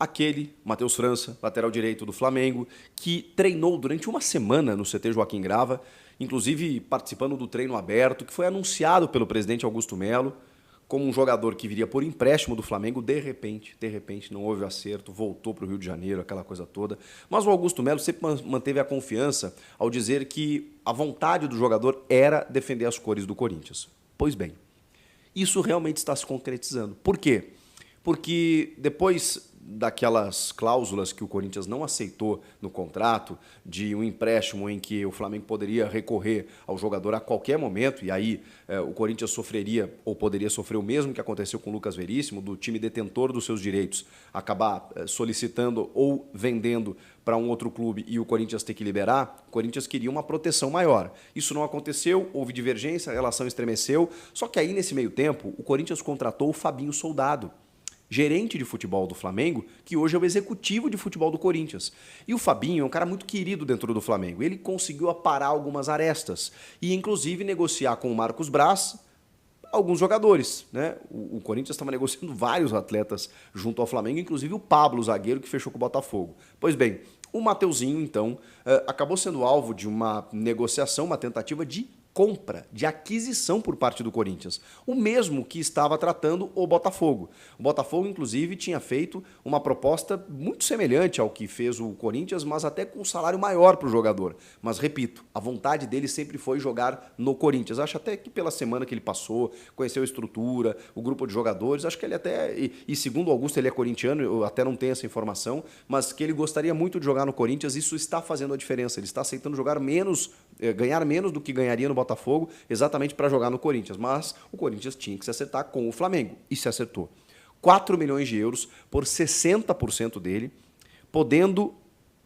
aquele Matheus França, lateral direito do Flamengo, que treinou durante uma semana no CT Joaquim Grava, inclusive participando do treino aberto, que foi anunciado pelo presidente Augusto Melo como um jogador que viria por empréstimo do Flamengo. De repente, não houve acerto, voltou para o Rio de Janeiro, aquela coisa toda. Mas o Augusto Melo sempre manteve a confiança ao dizer que a vontade do jogador era defender as cores do Corinthians. Pois bem, isso realmente está se concretizando. Por quê? Porque depois daquelas cláusulas que o Corinthians não aceitou no contrato, de um empréstimo em que o Flamengo poderia recorrer ao jogador a qualquer momento, e aí o Corinthians sofreria ou poderia sofrer o mesmo que aconteceu com o Lucas Veríssimo, do time detentor dos seus direitos, acabar solicitando ou vendendo para um outro clube e o Corinthians ter que liberar. O Corinthians queria uma proteção maior. Isso não aconteceu, houve divergência, a relação estremeceu, só que aí nesse meio tempo o Corinthians contratou o Fabinho Soldado, gerente de futebol do Flamengo, que hoje é o executivo de futebol do Corinthians. E o Fabinho é um cara muito querido dentro do Flamengo. Ele conseguiu aparar algumas arestas e, inclusive, negociar com o Marcos Braz alguns jogadores, né? O Corinthians estava negociando vários atletas junto ao Flamengo, inclusive o Pablo, zagueiro, que fechou com o Botafogo. Pois bem, o Mateuzinho, então, acabou sendo alvo de uma negociação, uma tentativa de compra, de aquisição por parte do Corinthians, o mesmo que estava tratando o Botafogo. O Botafogo, inclusive, tinha feito uma proposta muito semelhante ao que fez o Corinthians, mas até com um salário maior para o jogador. Mas, repito, a vontade dele sempre foi jogar no Corinthians. Acho até que pela semana que ele passou, conheceu a estrutura, o grupo de jogadores, acho que ele até, e segundo o Augusto, ele é corintiano, eu até não tenho essa informação, mas que ele gostaria muito de jogar no Corinthians. Isso está fazendo a diferença. Ele está aceitando jogar menos, ganhar menos do que ganharia no Botafogo, exatamente para jogar no Corinthians. Mas o Corinthians tinha que se acertar com o Flamengo, e se acertou. 4 milhões de euros por 60% dele, podendo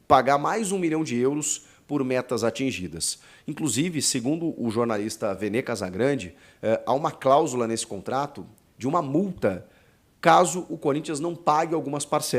pagar mais 1 milhão de euros por metas atingidas. Inclusive, segundo o jornalista Vene Casagrande, há uma cláusula nesse contrato de uma multa caso o Corinthians não pague algumas parcelas.